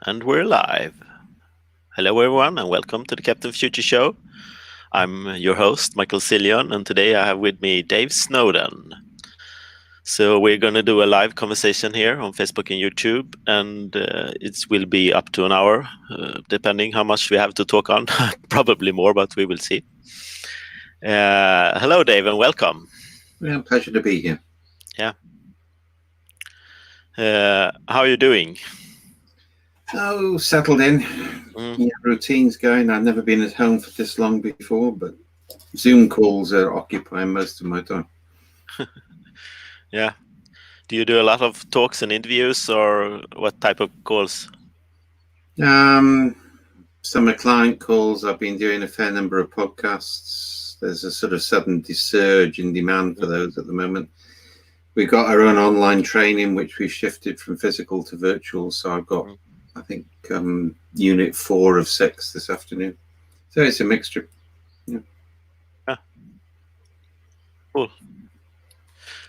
And we're live. Hello everyone and welcome to the Captain Future Show. I'm your host, Michael Cillian, and today I have with me Dave Snowden. So we're going to do a live conversation here on Facebook and YouTube, and it will be up to an hour, depending how much we have to talk on. Probably more, but we will see. Hello Dave and welcome. Yeah, pleasure to be here. Yeah. How are you doing? Oh, settled in. Yeah, routines going. I've never been at home for this long before, but Zoom calls are occupying most of my time. Yeah. Do you do a lot of talks and interviews, or what type of calls? Some are client calls. I've been doing a fair number of podcasts. There's a sort of sudden surge in demand for those at the moment. We've got our own online training, which we've shifted from physical to virtual. So I've got, I think, unit 4 of 6 this afternoon. So it's a mixture. Yeah. Cool.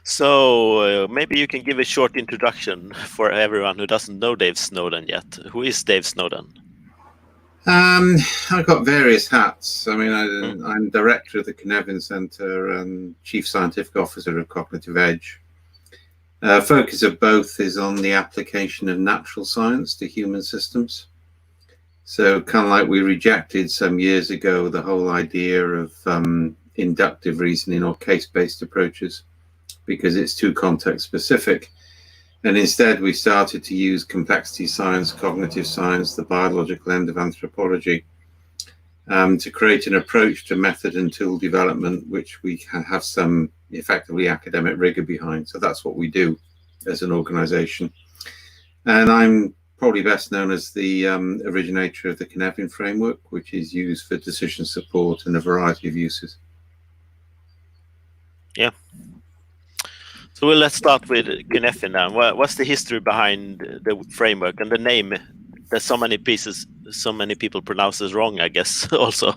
So maybe you can give a short introduction for everyone who doesn't know Dave Snowden yet. Who is Dave Snowden? I've got various hats. I mean, I'm director of the Canarian Centre and chief scientific officer of Cognitive Edge. Focus of both is on the application of natural science to human systems. So kind of like we rejected some years ago the whole idea of inductive reasoning or case-based approaches because it's too context specific. And instead we started to use complexity science, cognitive science, the biological end of anthropology to create an approach to method and tool development which we can have some effectively academic rigor behind. So that's what we do as an organization. And I'm probably best known as the originator of the Canarian framework, which is used for decision support and a variety of uses. Yeah. So let's start with Canarian now. What's the history behind the framework and the name? There's so many pieces, so many people pronounce it wrong, I guess, also.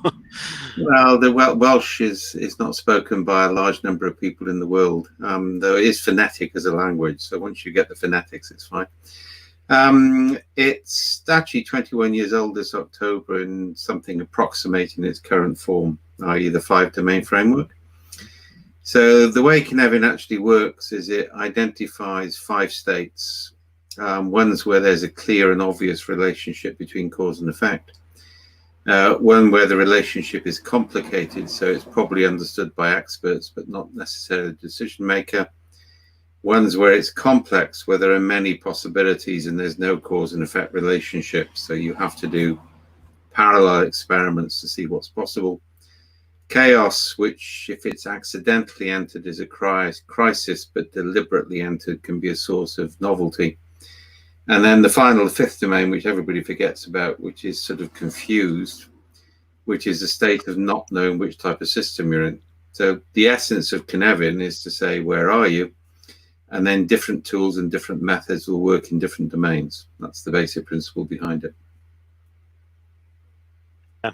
Well, the Welsh is not spoken by a large number of people in the world, though it is phonetic as a language. So once you get the phonetics, it's fine. It's actually 21 years old this October and something approximating its current form, i.e. the 5-domain framework. So the way Canarian actually works is it identifies 5 states. Ones where there's a clear and obvious relationship between cause and effect. One where the relationship is complicated, so it's probably understood by experts, but not necessarily the decision maker. Ones where it's complex, where there are many possibilities and there's no cause and effect relationship. So you have to do parallel experiments to see what's possible. Chaos, which if it's accidentally entered is a crisis, but deliberately entered can be a source of novelty. And then the final 5th domain, which everybody forgets about, which is sort of confused, which is a state of not knowing which type of system you're in. So the essence of Canarian is to say, where are you? And then different tools and different methods will work in different domains. That's the basic principle behind it. Yeah.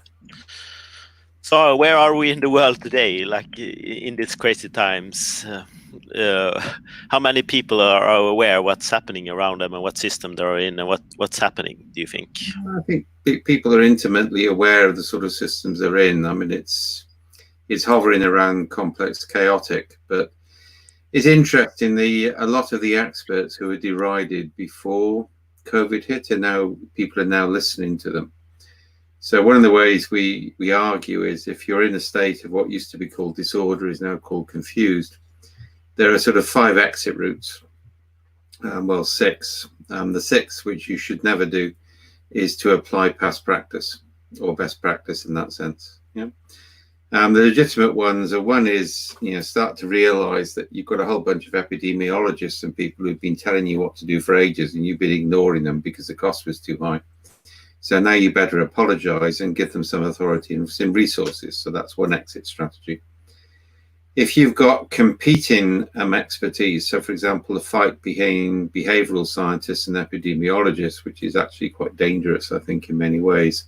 So where are we in the world today, like in these crazy times? How many people are aware what's happening around them and what system they're in and what's happening, do you think? I think people are intimately aware of the sort of systems they're in. I mean, it's hovering around complex, chaotic, but it's interesting, a lot of the experts who were derided before COVID hit people are now listening to them. So one of the ways we argue is if you're in a state of what used to be called disorder is now called confused, there are sort of 5 exit routes. 6. The 6th, which you should never do, is to apply past practice or best practice in that sense. Yeah. The legitimate ones are, one is, start to realize that you've got a whole bunch of epidemiologists and people who've been telling you what to do for ages and you've been ignoring them because the cost was too high. So now you better apologize and give them some authority and some resources. So that's one exit strategy. If you've got competing expertise, so for example, a fight between behavioral scientists and epidemiologists, which is actually quite dangerous, I think, in many ways,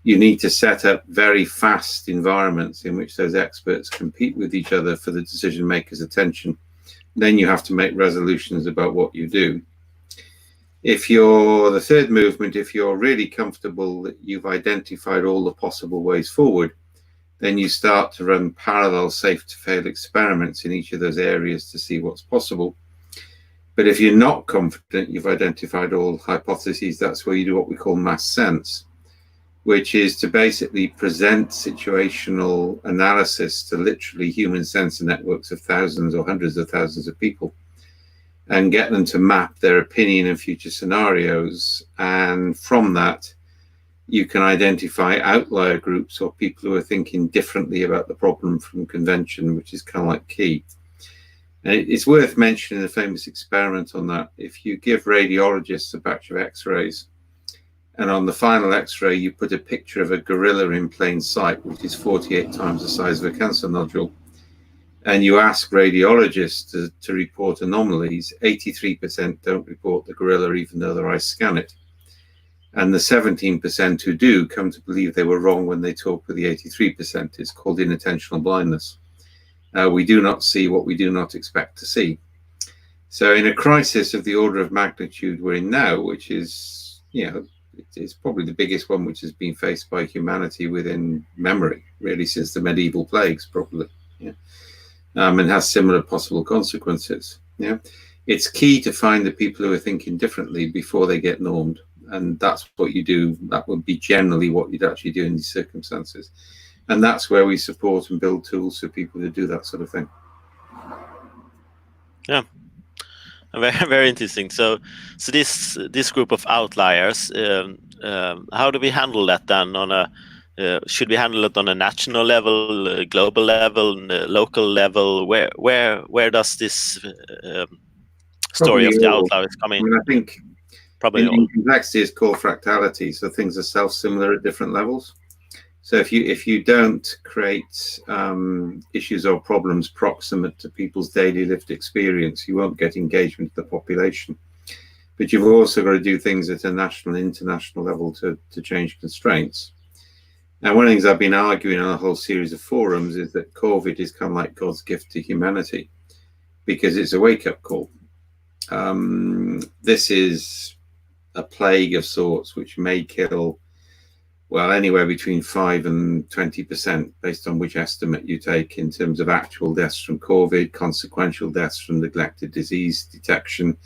you need to set up very fast environments in which those experts compete with each other for the decision makers' attention. Then you have to make resolutions about what you do. If you're the third movement, if you're really comfortable that you've identified all the possible ways forward, then you start to run parallel safe to fail experiments in each of those areas to see what's possible. But if you're not confident you've identified all hypotheses, that's where you do what we call mass sense, which is to basically present situational analysis to literally human sensor networks of thousands or hundreds of thousands of people and get them to map their opinion and future scenarios. And from that, you can identify outlier groups or people who are thinking differently about the problem from convention, which is kind of like key. And it's worth mentioning the famous experiment on that. If you give radiologists a batch of x-rays, and on the final x-ray, you put a picture of a gorilla in plain sight, which is 48 times the size of a cancer nodule, and you ask radiologists to report anomalies, 83% don't report the gorilla even though their eyes scan it. And the 17% who do come to believe they were wrong when they talk with the 83%. It's called inattentional blindness. We do not see what we do not expect to see. So in a crisis of the order of magnitude we're in now, which is, it's probably the biggest one which has been faced by humanity within memory, really, since the medieval plagues, probably, and has similar possible consequences. It's key to find the people who are thinking differently before they get normed. And that's what you do. That would be generally what you'd actually do in these circumstances. And that's where we support and build tools for people to do that sort of thing. Yeah, very, very interesting. So this group of outliers, how do we handle that then? Should we handle it on a national level, global level, local level? Where does this story of the outliers come in? I think probably in complexity is called fractality. So things are self-similar at different levels. So if you don't create issues or problems proximate to people's daily lived experience, you won't get engagement of the population. But you've also got to do things at a national and international level to change constraints. Now, one of the things I've been arguing on a whole series of forums is that COVID is kind of like God's gift to humanity because it's a wake-up call. This is a plague of sorts which may kill, well, anywhere between 5 and 20% based on which estimate you take in terms of actual deaths from COVID, consequential deaths from neglected disease detection,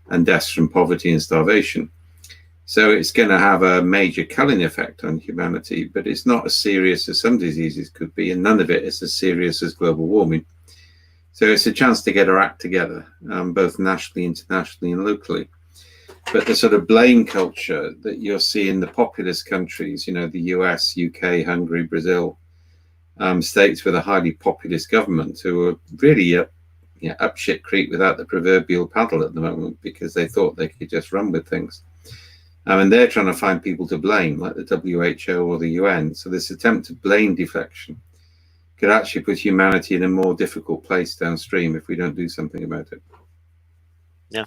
and deaths from poverty and starvation. So it's going to have a major culling effect on humanity, but it's not as serious as some diseases could be, and none of it is as serious as global warming. So it's a chance to get our act together, both nationally, internationally, and locally. But the sort of blame culture that you'll see in the populist countries, the US, UK, Hungary, Brazil, states with a highly populist government who are really up shit creek without the proverbial paddle at the moment because they thought they could just run with things. And they're trying to find people to blame, like the WHO or the UN. So this attempt at blame deflection could actually put humanity in a more difficult place downstream if we don't do something about it. Yeah.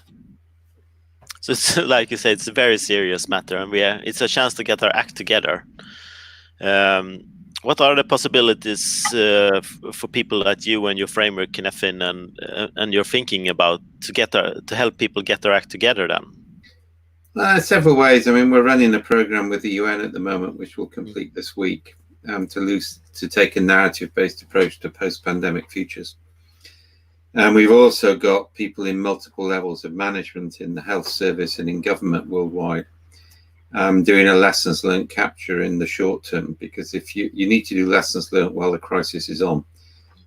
So it's like you said, it's a very serious matter, and it's a chance to get our act together. What are the possibilities for people that you and your framework, Kinefin, and you're thinking about to help people get their act together then? Several ways. I mean, we're running a program with the UN at the moment, which will complete this week, to take a narrative-based approach to post-pandemic futures. And we've also got people in multiple levels of management in the health service and in government worldwide doing a lessons learned capture in the short term, because if you need to do lessons learned while the crisis is on.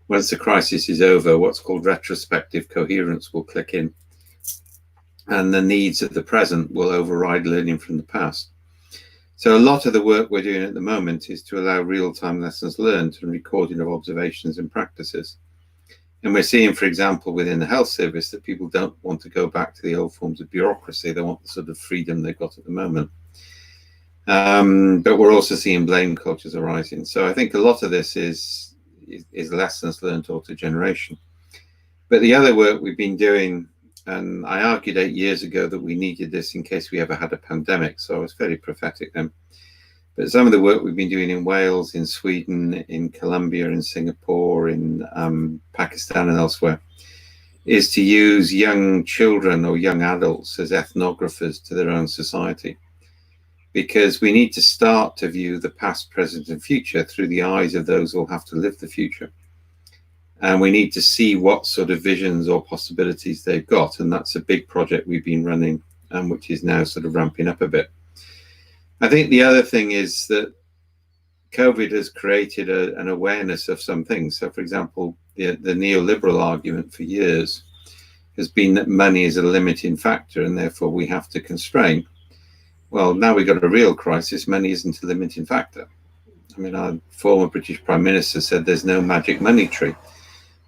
Once the crisis is over, what's called retrospective coherence will click in, and the needs of the present will override learning from the past. So a lot of the work we're doing at the moment is to allow real-time lessons learned and recording of observations and practices. And we're seeing, for example, within the health service that people don't want to go back to the old forms of bureaucracy. They want the sort of freedom they've got at the moment. But we're also seeing blame cultures arising. So I think a lot of this is lessons learned auto-generation. But the other work we've been doing, and I argued 8 years ago that we needed this in case we ever had a pandemic, so I was very prophetic then. But some of the work we've been doing in Wales, in Sweden, in Colombia, in Singapore, in Pakistan and elsewhere, is to use young children or young adults as ethnographers to their own society. Because we need to start to view the past, present, and future through the eyes of those who will have to live the future. And we need to see what sort of visions or possibilities they've got. And that's a big project we've been running, which is now sort of ramping up a bit. I think the other thing is that COVID has created an awareness of some things. So, for example, the neoliberal argument for years has been that money is a limiting factor and therefore we have to constrain. Well, now we've got a real crisis. Money isn't a limiting factor. I mean, our former British Prime Minister said there's no magic money tree.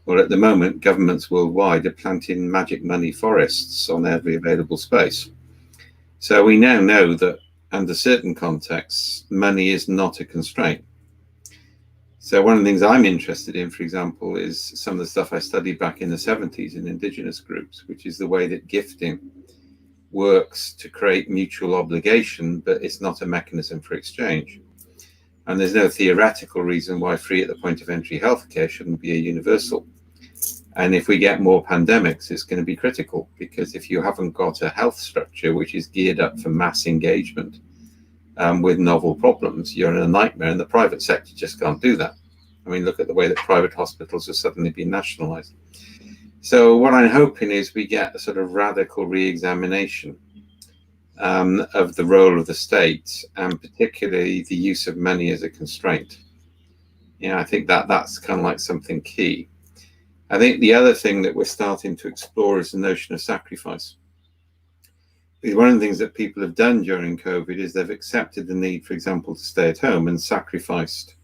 Well, at the moment, governments worldwide are planting magic money forests on every available space. So we now know that under certain contexts, money is not a constraint. So one of the things I'm interested in, for example, is some of the stuff I studied back in the 70s in indigenous groups, which is the way that gifting works to create mutual obligation, but it's not a mechanism for exchange. And there's no theoretical reason why free at the point of entry healthcare shouldn't be a universal. And if we get more pandemics, it's going to be critical, because if you haven't got a health structure which is geared up for mass engagement with novel problems, you're in a nightmare, and the private sector just can't do that. I mean, look at the way that private hospitals have suddenly been nationalized. So what I'm hoping is we get a sort of radical re-examination of the role of the state, and particularly the use of money as a constraint. Yeah, I think that's kind of like something key. I think the other thing that we're starting to explore is the notion of sacrifice. Because one of the things that people have done during COVID is they've accepted the need, for example, to stay at home, and sacrificed,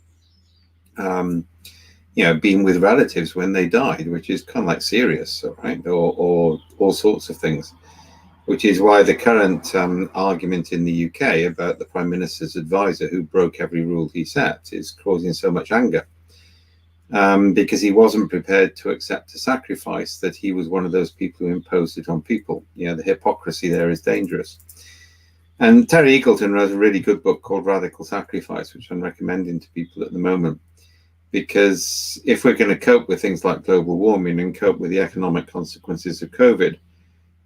being with relatives when they died, which is kind of like serious, right? Or all sorts of things. Which is why the current argument in the UK about the Prime Minister's advisor who broke every rule he set is causing so much anger. Because he wasn't prepared to accept a sacrifice, that he was one of those people who imposed it on people. The hypocrisy there is dangerous. And Terry Eagleton wrote a really good book called Radical Sacrifice, which I'm recommending to people at the moment. Because if we're going to cope with things like global warming and cope with the economic consequences of COVID,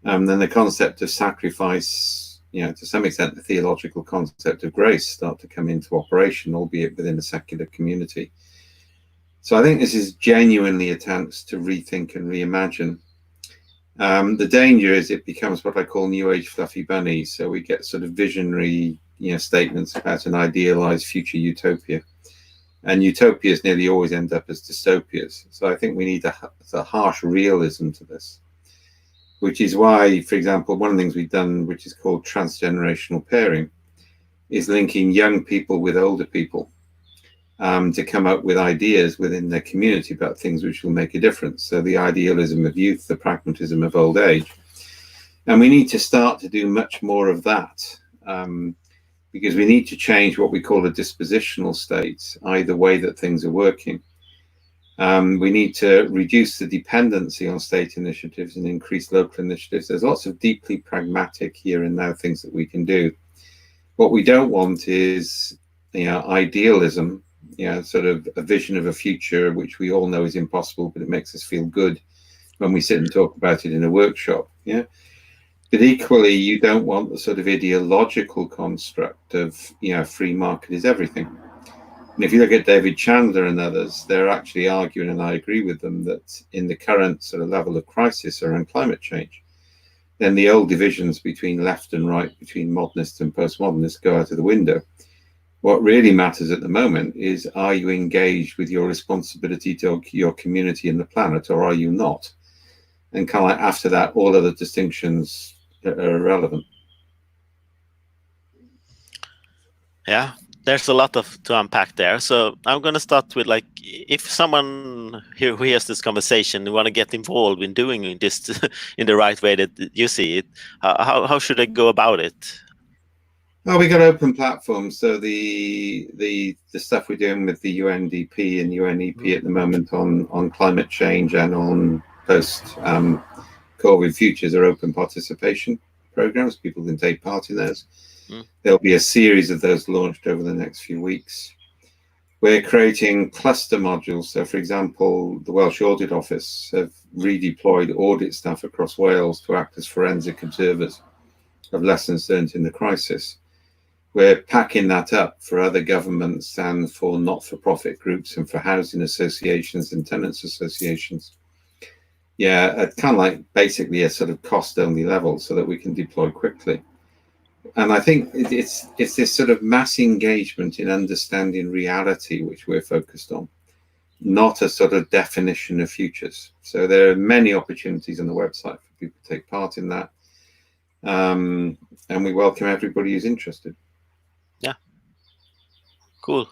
then the concept of sacrifice, to some extent, the theological concept of grace start to come into operation, albeit within a secular community. So I think this is genuinely attempts to rethink and reimagine. The danger is it becomes what I call New Age fluffy bunnies. So we get sort of visionary, statements about an idealized future utopia. And utopias nearly always end up as dystopias. So I think we need a harsh realism to this. Which is why, for example, one of the things we've done, which is called transgenerational pairing, is linking young people with older people to come up with ideas within their community about things which will make a difference. So the idealism of youth, the pragmatism of old age. And we need to start to do much more of that, because we need to change what we call a dispositional state, i.e. the way that things are working. We need to reduce the dependency on state initiatives and increase local initiatives. There's lots of deeply pragmatic here and now things that we can do. What we don't want is, idealism, sort of a vision of a future which we all know is impossible, but it makes us feel good when we sit and talk about it in a workshop. Yeah. But equally, you don't want the sort of ideological construct of, free market is everything. And if you look at David Chandler and others, they're actually arguing, and I agree with them, that in the current sort of level of crisis around climate change, then the old divisions between left and right, between modernists and postmodernists go out of the window. What really matters at the moment is, are you engaged with your responsibility to your community and the planet, or are you not? And kind of like after that, all other distinctions are irrelevant. Yeah, there's a lot to unpack there. So I'm going to start with, like, if someone who hears this conversation want to get involved in doing this in the right way that you see it, how should I go about it? Well, we got open platforms. So the stuff we're doing with the UNDP and UNEP at the moment on climate change and on post-COVID futures are open participation programs. People can take part in those. There'll be a series of those launched over the next few weeks. We're creating cluster modules. So, for example, the Welsh Audit Office have redeployed audit staff across Wales to act as forensic observers of lessons learned in the crisis. We're packing that up for other governments and for not-for-profit groups and for housing associations and tenants associations. Yeah, kind of like basically a sort of cost-only level so that we can deploy quickly. And I think it's this sort of mass engagement in understanding reality which we're focused on, not a sort of definition of futures. So there are many opportunities on the website for people to take part in that. And we welcome everybody who's interested. Yeah. Cool.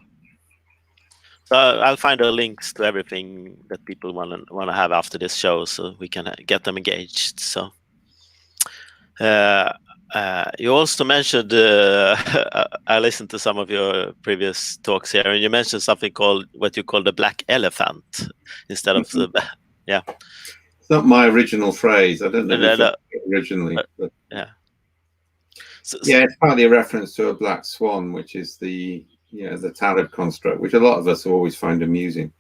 So I'll find the links to everything that people want to have after this show, so we can get them engaged. So you also mentioned I listened to some of your previous talks here, and you mentioned something called what you call the black elephant instead of the yeah. It's not my original phrase. I don't know if it originally, but yeah. So, yeah, it's partly a reference to a black swan, which is the Taleb construct, which a lot of us always find amusing,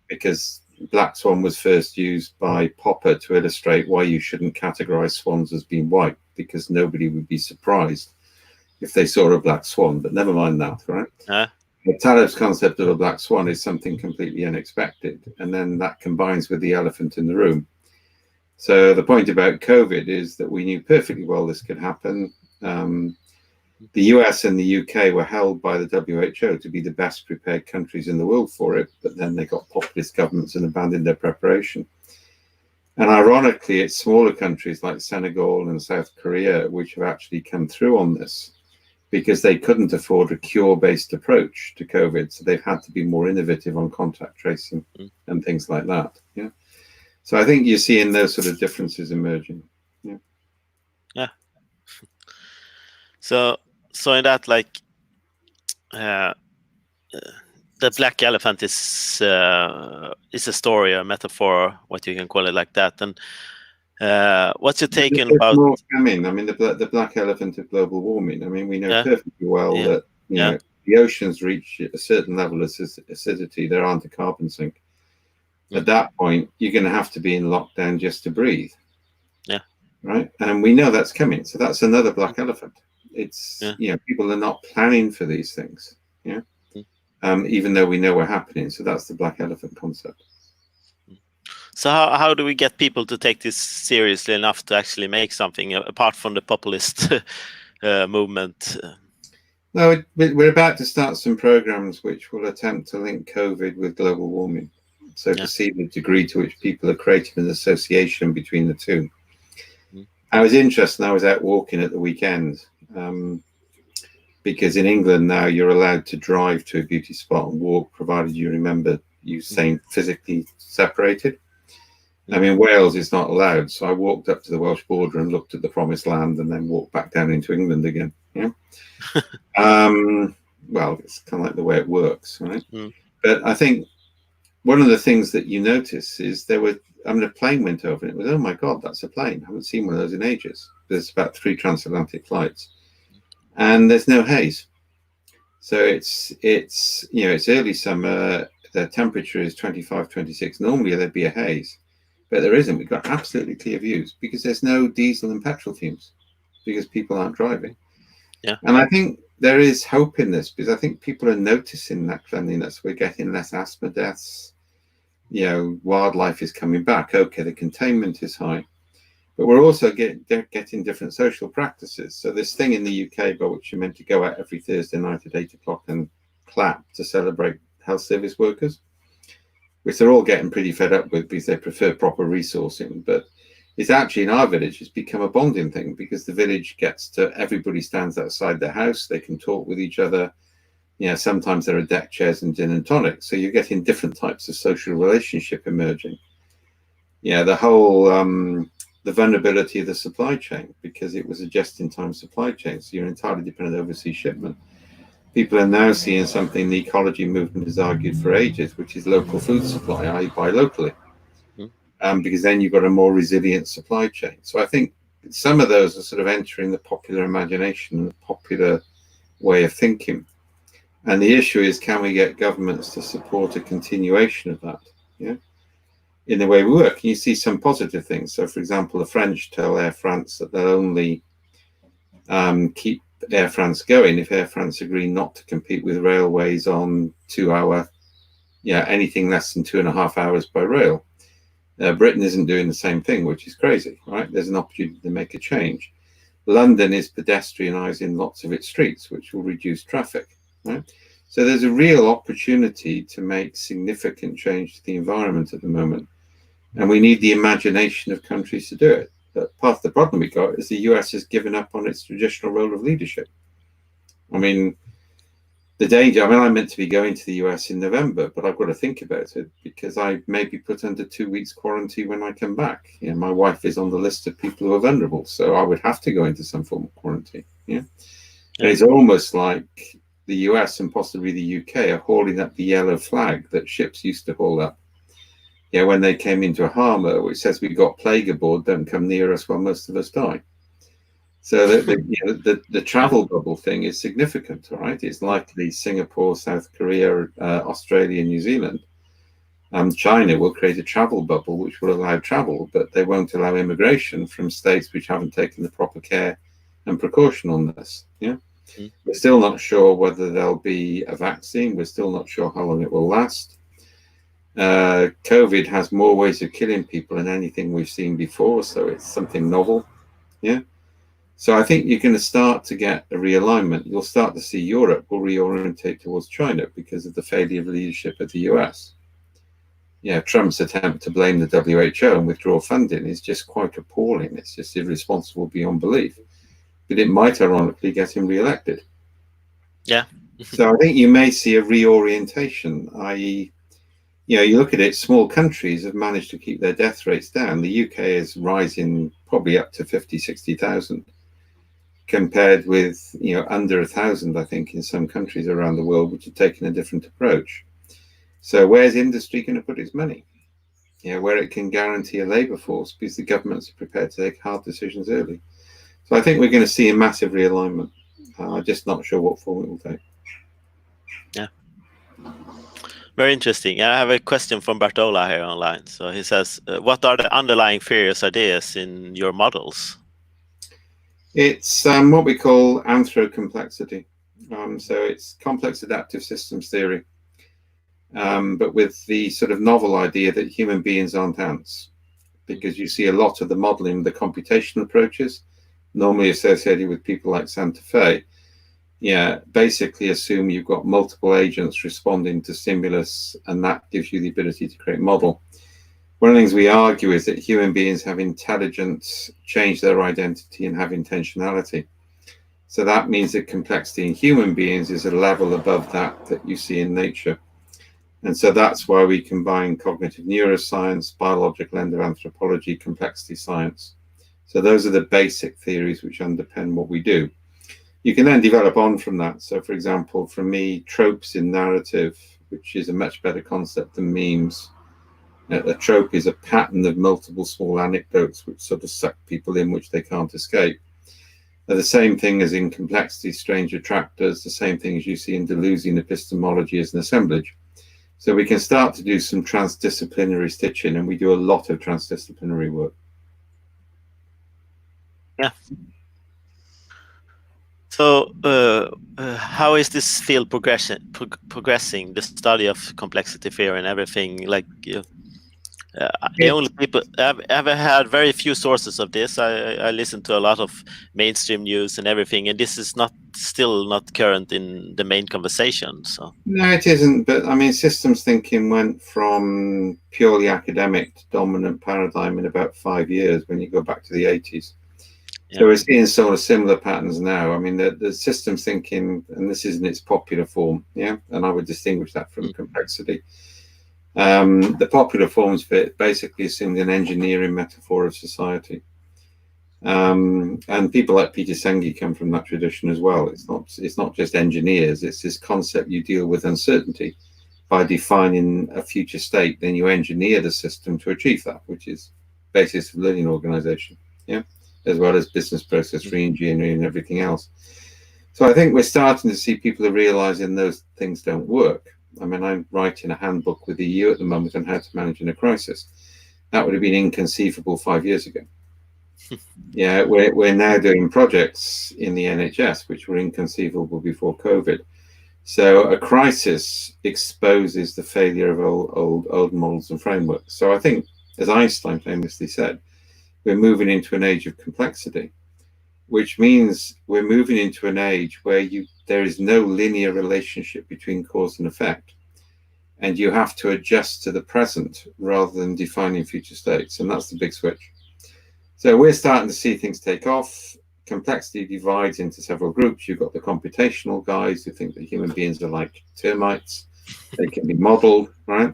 because black swan was first used by Popper to illustrate why you shouldn't categorize swans as being white, because nobody would be surprised if they saw a black swan. But never mind that, right? But Taleb's concept of a black swan is something completely unexpected, and then that combines with the elephant in the room. So the point about COVID is that we knew perfectly well this could happen. The US and the UK were held by the WHO to be the best prepared countries in the world for it, but then they got populist governments and abandoned their preparation. And ironically, it's smaller countries like Senegal and South Korea which have actually come through on this, because they couldn't afford a cure-based approach to COVID, so they've had to be more innovative on contact tracing and things like that. Yeah. So I think you're seeing those sort of differences emerging. Yeah. Yeah. So in that, like, the black elephant is a story, a metaphor, what you can call it, like that. And what's your take on about? More coming. I mean, the black elephant of global warming. I mean, we know perfectly well that know the oceans reach a certain level of acidity. There aren't a carbon sink. At that point, you're going to have to be in lockdown just to breathe. Yeah. Right. And we know that's coming. So that's another black elephant. It's people are not planning for these things. Yeah. Even though we know we're happening. So that's the black elephant concept. So how do we get people to take this seriously enough to actually make something apart from the populist movement? No, we're about to start some programs which will attempt to link COVID with global warming. So to see the degree to which people are creating an association between the two. I was interested. I was out walking at the weekend because in England now you're allowed to drive to a beauty spot and walk, provided you remember you staying physically separated. I mean, Wales is not allowed. So I walked up to the Welsh border and looked at the promised land and then walked back down into England again. Yeah. Well, it's kind of like the way it works, right? But I think one of the things that you notice is a plane went over and it was, oh my God, that's a plane. I haven't seen one of those in ages. There's about 3 transatlantic flights and there's no haze. So it's early summer. The temperature is 25, 26. Normally there'd be a haze, but there isn't. We've got absolutely clear views because there's no diesel and petrol fumes because people aren't driving. Yeah. And I think there is hope in this because I think people are noticing that cleanliness. We're getting less asthma deaths. Wildlife is coming back. Okay, the containment is high, but we're also getting different social practices. So this thing in the UK by which you're meant to go out every Thursday night at 8 o'clock and clap to celebrate health service workers, which they're all getting pretty fed up with because they prefer proper resourcing. But it's actually in our village, it's become a bonding thing because the village everybody stands outside their house. They can talk with each other. Sometimes there are deck chairs and gin and tonic. So you're getting different types of social relationship emerging. The whole, the vulnerability of the supply chain, because it was a just-in-time supply chain. So you're entirely dependent on overseas shipment. People are now seeing something the ecology movement has argued for ages, which is local food supply, i.e. buy locally. Because then you've got a more resilient supply chain. So I think some of those are sort of entering the popular imagination and the popular way of thinking. And the issue is, can we get governments to support a continuation of that? Yeah, in the way we work. And you see some positive things. So, for example, the French tell Air France that they'll only keep Air France going if Air France agree not to compete with railways on 2-hour, anything less than 2.5 hours by rail. Britain isn't doing the same thing, which is crazy, right? There's an opportunity to make a change. London is pedestrianising lots of its streets, which will reduce traffic, right? So there's a real opportunity to make significant change to the environment at the moment. And we need the imagination of countries to do it. But part of the problem we got is the US has given up on its traditional role of leadership. I mean, the danger, I meant to be going to the US in November, but I've got to think about it because I may be put under 2 weeks quarantine when I come back. My wife is on the list of people who are vulnerable, so I would have to go into some form of quarantine. And it's almost like the US and possibly the UK are hauling up the yellow flag that ships used to haul up. When they came into a harbour, which says we got plague aboard, don't come near us while most of us die. So the travel bubble thing is significant, right? It's likely Singapore, South Korea, Australia, New Zealand. China will create a travel bubble which will allow travel, but they won't allow immigration from states which haven't taken the proper care and precaution on this. We're still not sure whether there'll be a vaccine. We're still not sure how long it will last. COVID has more ways of killing people than anything we've seen before, so it's something novel. So I think you're going to start to get a realignment. You'll start to see Europe will reorientate towards China because of the failure of leadership of the US. Trump's attempt to blame the WHO and withdraw funding is just quite appalling. It's just irresponsible beyond belief. But it might ironically get him re-elected. So I think you may see a reorientation, i.e., you look at it, small countries have managed to keep their death rates down. The UK is rising probably up to 50, 60,000 compared with, under 1,000, I think, in some countries around the world, which have taken a different approach. So where's industry going to put its money? Where it can guarantee a labour force because the governments are prepared to take hard decisions early. So I think we're going to see a massive realignment. I'm just not sure what form it will take. Very interesting. I have a question from Bartola here online. So he says, what are the underlying various ideas in your models? It's what we call Anthro Complexity. So it's complex adaptive systems theory, but with the sort of novel idea that human beings aren't ants, because you see a lot of the modeling, the computational approaches, normally associated with people like Santa Fe, basically assume you've got multiple agents responding to stimulus, and that gives you the ability to create model. One of the things we argue is that human beings have intelligence, change their identity, and have intentionality. So that means that complexity in human beings is a level above that you see in nature. And so that's why we combine cognitive neuroscience, biological endoanthropology, complexity science. So those are the basic theories which underpin what we do. You can then develop on from that. So, for example, for me, tropes in narrative, which is a much better concept than memes. A trope is a pattern of multiple small anecdotes which sort of suck people in, which they can't escape. They're the same thing as in complexity, strange attractors, the same thing as you see in Deleuzian epistemology as an assemblage. So we can start to do some transdisciplinary stitching, and we do a lot of transdisciplinary work. So how is this field progressing, the study of complexity theory and everything? Like, the only people I've had very few sources of this. I listen to a lot of mainstream news and everything, and this is still not current in the main conversation. So no, it isn't. But I mean, systems thinking went from purely academic to dominant paradigm in about 5 years when you go back to the 80s. So we're seeing sort of similar patterns now. I mean, the systems thinking, and this is in its popular form, and I would distinguish that from complexity. The popular forms of it basically assumed an engineering metaphor of society. And people like Peter Senge come from that tradition as well. It's not just engineers, it's this concept you deal with uncertainty by defining a future state, then you engineer the system to achieve that, which is basis of learning organization, as well as business process re-engineering and everything else. So I think we're starting to see people are realizing those things don't work. I mean, I'm writing a handbook with the EU at the moment on how to manage in a crisis. That would have been inconceivable 5 years ago. Yeah, we're now doing projects in the NHS which were inconceivable before COVID. So a crisis exposes the failure of old models and frameworks. So I think, as Einstein famously said, we're moving into an age of complexity, which means we're moving into an age where there is no linear relationship between cause and effect, and you have to adjust to the present rather than defining future states, and that's the big switch. So we're starting to see things take off. Complexity divides into several groups. You've got the computational guys who think that human beings are like termites. They can be modeled, right?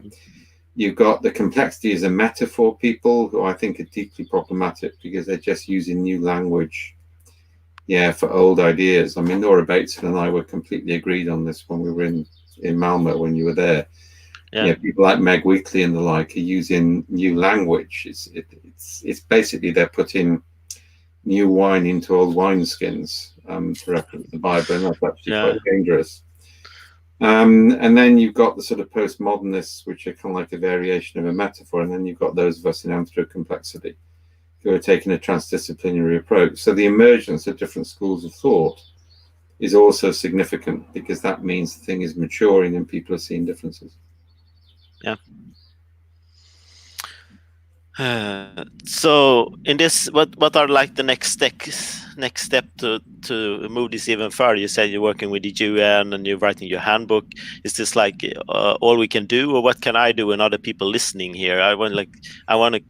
You've got the complexity as a metaphor people who I think are deeply problematic because they're just using new language, for old ideas. I mean, Nora Bateson and I were completely agreed on this when we were in Malmo when you were there. Yeah, people like Meg Weekly and the like are using new language. It's basically they're putting new wine into old wineskins to reference the Bible, and that's actually quite dangerous. And then you've got the sort of postmodernists, which are kind of like a variation of a metaphor, and then you've got those of us in Anthro Complexity who are taking a transdisciplinary approach. So the emergence of different schools of thought is also significant because that means the thing is maturing and people are seeing differences. Yeah. So in this, what are like the next step to move this even further? You said you're working with the UN and you're writing your handbook. Is this like all we can do, or what can I do and other people listening here? I want to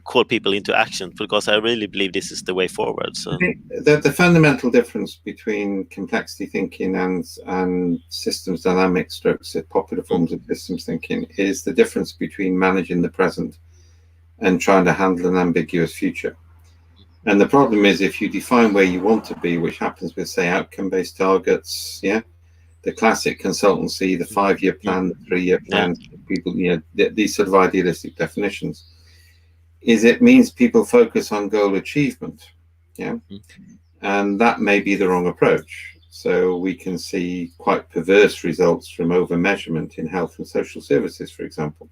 call people into action because I really believe this is the way forward. So I think the fundamental difference between complexity thinking and systems dynamics, popular forms of systems thinking, is the difference between managing the present and trying to handle an ambiguous future. And the problem is if you define where you want to be, which happens with, say, outcome-based targets, the classic consultancy, the 5-year plan, the 3-year plan, people, these sort of idealistic definitions, is it means people focus on goal achievement, and that may be the wrong approach. So we can see quite perverse results from over-measurement in health and social services, for example.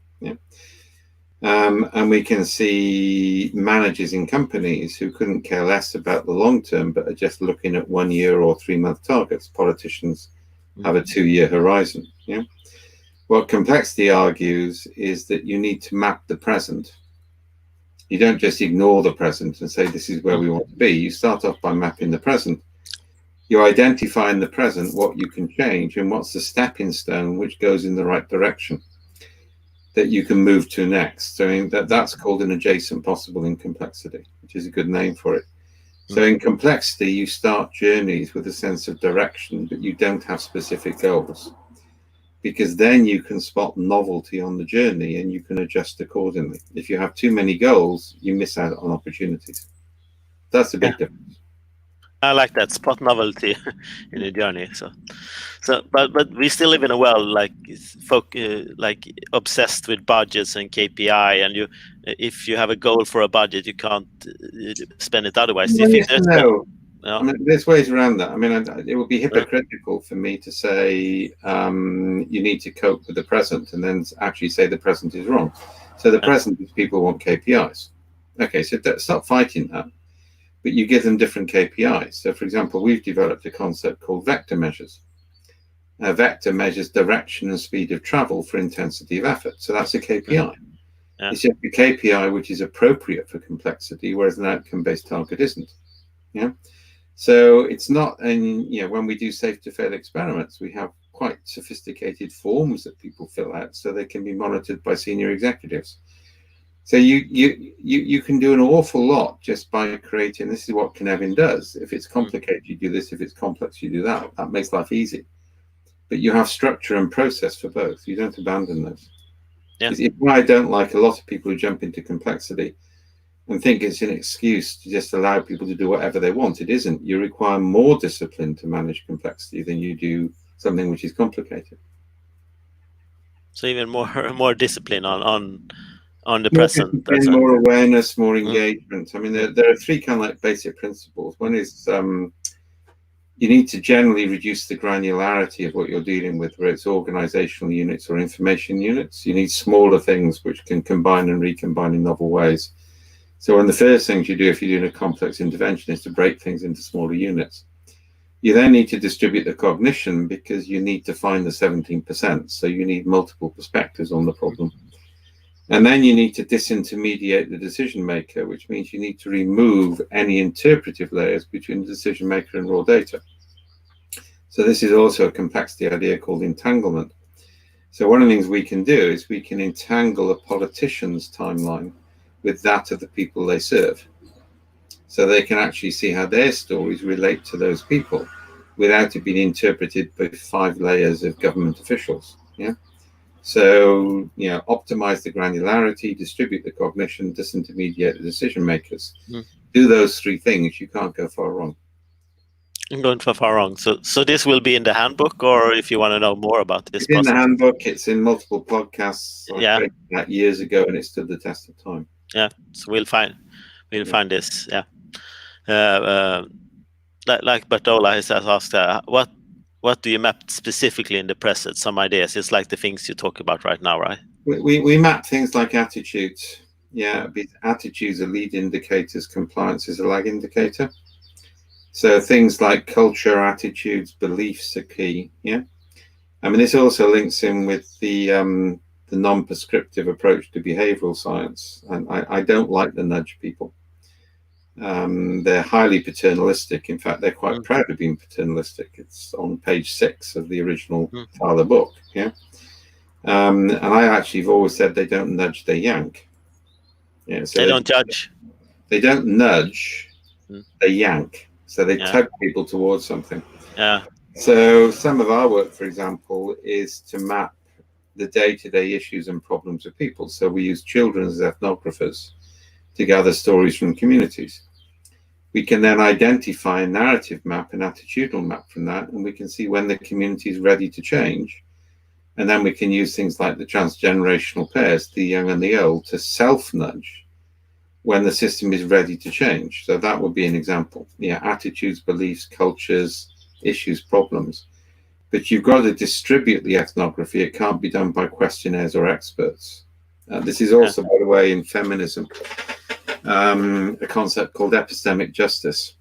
And we can see managers in companies who couldn't care less about the long term, but are just looking at 1 year or 3-month targets. Politicians have a 2-year horizon. What complexity argues is that you need to map the present. You don't just ignore the present and say, this is where we want to be. You start off by mapping the present. You identify in the present what you can change and what's the stepping stone which goes in the right direction that you can move to next. So that's called an adjacent possible in complexity, which is a good name for it. So in complexity, you start journeys with a sense of direction, but you don't have specific goals, because then you can spot novelty on the journey and you can adjust accordingly. If you have too many goals, you miss out on opportunities. That's a big difference. I like that, spot novelty in the journey. But we still live in a world like obsessed with budgets and KPI, and if you have a goal for a budget, you can't spend it otherwise. Do you think no. I mean, there's ways around that. I mean, it would be hypocritical for me to say you need to cope with the present and then actually say the present is wrong. So the present is people want KPIs. Okay, so stop fighting that. But you give them different KPIs. So, for example, we've developed a concept called vector measures. A vector measures direction and speed of travel for intensity of effort. So that's a KPI. It's just a KPI which is appropriate for complexity, whereas an outcome-based target isn't. So it's not, and when we do safe to fail experiments, we have quite sophisticated forms that people fill out so they can be monitored by senior executives. So you can do an awful lot just by creating, this is what Canarian does. If it's complicated, you do this. If it's complex, you do that. That makes life easy. But you have structure and process for both. You don't abandon those. It's why I don't like a lot of people who jump into complexity and think it's an excuse to just allow people to do whatever they want. It isn't. You require more discipline to manage complexity than you do something which is complicated. So even more discipline on the present. More awareness, more engagement. I mean, there are 3 kind of like basic principles. One is You need to generally reduce the granularity of what you're dealing with, whether it's organizational units or information units. You need smaller things which can combine and recombine in novel ways. So one of the first things you do if you're doing a complex intervention is to break things into smaller units. You then need to distribute the cognition because you need to find the 17%. So you need multiple perspectives on the problem. And then you need to disintermediate the decision maker, which means you need to remove any interpretive layers between the decision maker and raw data. So this is also a complexity idea called entanglement. So one of the things we can do is we can entangle a politician's timeline with that of the people they serve. So they can actually see how their stories relate to those people without it being interpreted by 5 layers of government officials. Yeah. So, optimize the granularity, distribute the cognition, disintermediate the decision makers. Do those 3 things, you can't go far wrong. Going far wrong. So this will be in the handbook, or if you want to know more about this It's in process? the handbook. It's in multiple podcasts. I Yeah. created that years ago, and it stood the test of time. Yeah. So we'll find this. Yeah. Like Bartola has asked, what do you map specifically in the present? Some ideas. It's like the things you talk about right now, right? We map things like attitudes. Yeah, attitudes are lead indicators. Compliance is a lag indicator. So things like culture, attitudes, beliefs are key. Yeah, I mean this also links in with the non-prescriptive approach to behavioral science, and I don't like the nudge people. They're highly paternalistic. In fact, they're quite proud of being paternalistic. It's on page 6 of the original Father book. Yeah, and I actually have always said they don't nudge, they yank. Yeah, so they don't judge. They don't nudge, they yank. So they tug people towards something. Yeah. So some of our work, for example, is to map the day-to-day issues and problems of people. So we use children as ethnographers to gather stories from communities. We can then identify a narrative map, an attitudinal map from that, and we can see when the community is ready to change. And then we can use things like the transgenerational pairs, the young and the old, to self-nudge when the system is ready to change. So that would be an example. Yeah, attitudes, beliefs, cultures, issues, problems. But you've got to distribute the ethnography. It can't be done by questionnaires or experts. This is also, by the way, in feminism, a concept called epistemic justice,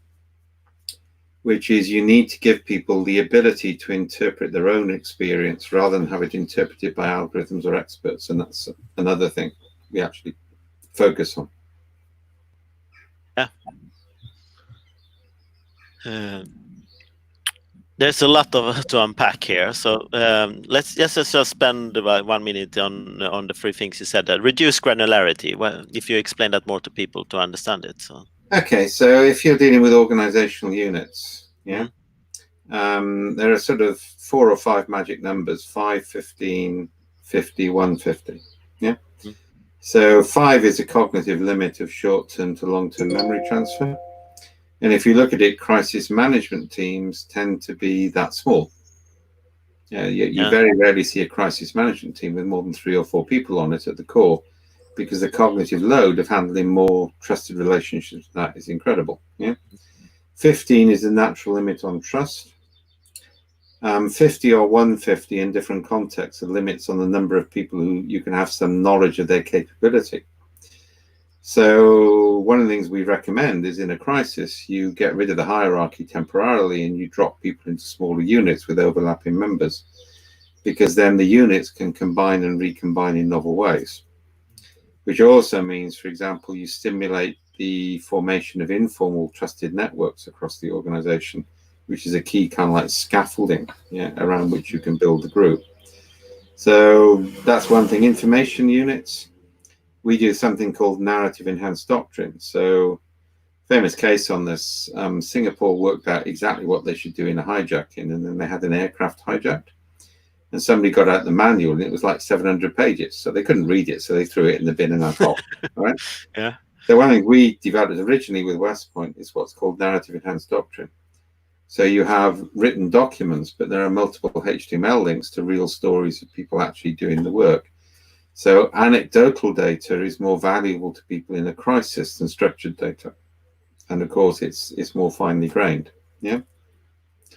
which is you need to give people the ability to interpret their own experience rather than have it interpreted by algorithms or experts. And that's another thing we actually focus on. Yeah. There's a lot to unpack here, so let's just spend about 1 minute on the 3 things you said. Reduce granularity. Well, if you explain that more to people to understand it. So. Okay, so if you're dealing with organizational units, there are sort of 4 or 5 magic numbers: 5, 15, 50, 150. Yeah. So 5 is a cognitive limit of short-term to long-term memory transfer. And if you look at it, crisis management teams tend to be that small. You very rarely see a crisis management team with more than 3 or 4 people on it at the core, because the cognitive load of handling more trusted relationships that is incredible. Yeah, 15 is the natural limit on trust. 50 or 150 in different contexts are limits on the number of people who you can have some knowledge of their capability. So one of the things we recommend is in a crisis, you get rid of the hierarchy temporarily and you drop people into smaller units with overlapping members, because then the units can combine and recombine in novel ways, which also means, for example, you stimulate the formation of informal trusted networks across the organization, which is a key kind of like scaffolding around which you can build the group. So that's one thing. Information units. We do something called narrative enhanced doctrine. So famous case on this, Singapore worked out exactly what they should do in a hijacking, and then they had an aircraft hijacked. And somebody got out the manual, and it was like 700 pages. So they couldn't read it, so they threw it in the bin and had hot. Right? Yeah. So one thing we developed originally with West Point is what's called narrative enhanced doctrine. So you have written documents, but there are multiple HTML links to real stories of people actually doing the work. So anecdotal data is more valuable to people in a crisis than structured data. And of course, it's more finely grained. Yeah.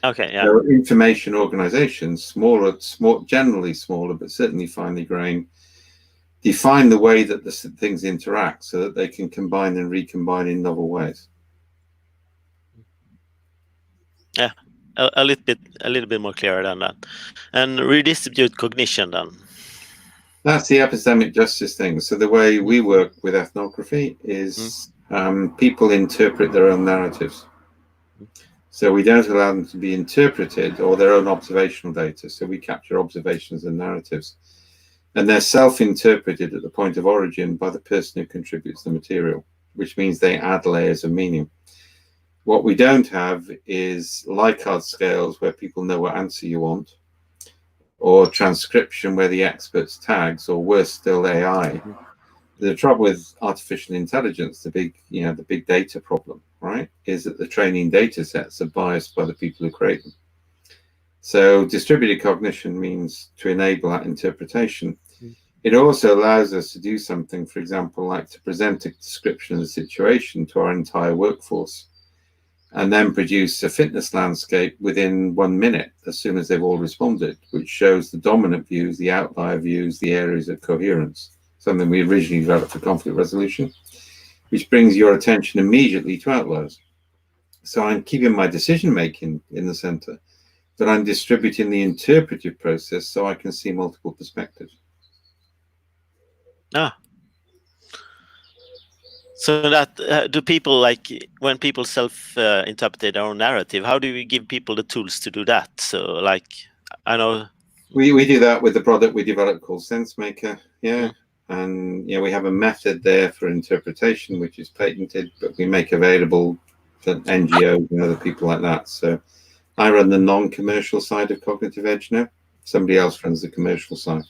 Okay, yeah. There are information organizations, generally smaller, but certainly finely grained, define the way that the things interact so that they can combine and recombine in novel ways. Yeah, a little bit more clear than that. And redistribute cognition then. That's the epistemic justice thing. So the way we work with ethnography is people interpret their own narratives. So we don't allow them to be interpreted or their own observational data. So we capture observations and narratives. And they're self-interpreted at the point of origin by the person who contributes the material, which means they add layers of meaning. What we don't have is Likert scales where people know what answer you want, or transcription where the expert's tags, or worse still, AI. The trouble with artificial intelligence, the big data problem, right, is that the training data sets are biased by the people who create them. So distributed cognition means to enable that interpretation. It also allows us to do something, for example, like to present a description of the situation to our entire workforce and then produce a fitness landscape within 1 minute as soon as they've all responded, which shows the dominant views, the outlier views, the areas of coherence, something we originally developed for conflict resolution, which brings your attention immediately to outliers. So I'm keeping my decision-making in the center, but I'm distributing the interpretive process so I can see multiple perspectives. So that do people, like when people self-interpret their own narrative, how do we give people the tools to do that? So like, I know we do that with the product we developed called SenseMaker, and we have a method there for interpretation which is patented, but we make available to NGOs and other people like that. So I run the non-commercial side of Cognitive Edge now. Somebody else runs the commercial side.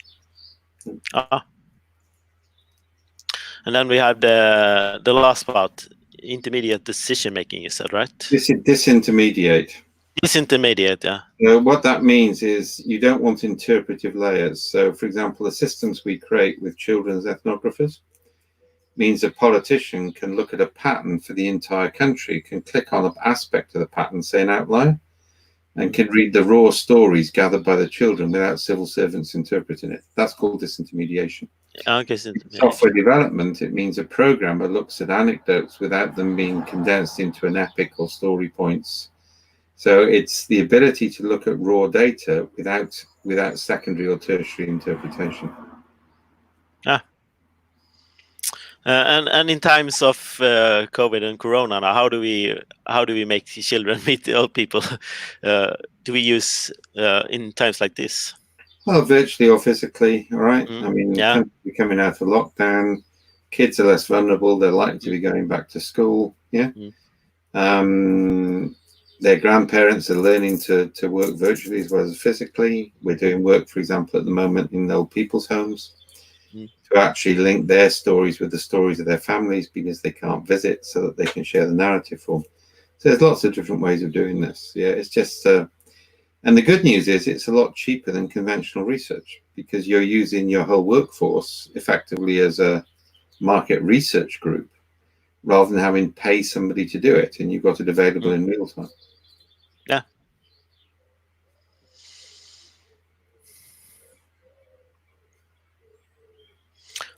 And then we have the last part, intermediate decision making, you said, right? Disintermediate. Disintermediate, yeah. What that means is you don't want interpretive layers. So, for example, the systems we create with children's ethnographers means a politician can look at a pattern for the entire country, can click on an aspect of the pattern, say an outlier, and can read the raw stories gathered by the children without civil servants interpreting it. That's called disintermediation. Okay, software development, it means a programmer looks at anecdotes without them being condensed into an epic or story points. So it's the ability to look at raw data without secondary or tertiary interpretation. And in times of COVID and Corona, now how do we make children meet the old people? Do we use in times like this? Well, virtually or physically, all right. I mean, we're coming out of lockdown. Kids are less vulnerable. They're likely to be going back to school. Yeah. Their grandparents are learning to work virtually as well as physically. We're doing work, for example, at the moment in old people's homes to actually link their stories with the stories of their families because they can't visit, so that they can share the narrative for them. So there's lots of different ways of doing this. Yeah, it's just, and the good news is it's a lot cheaper than conventional research because you're using your whole workforce effectively as a market research group rather than having to pay somebody to do it, and you've got it available in real time. Yeah.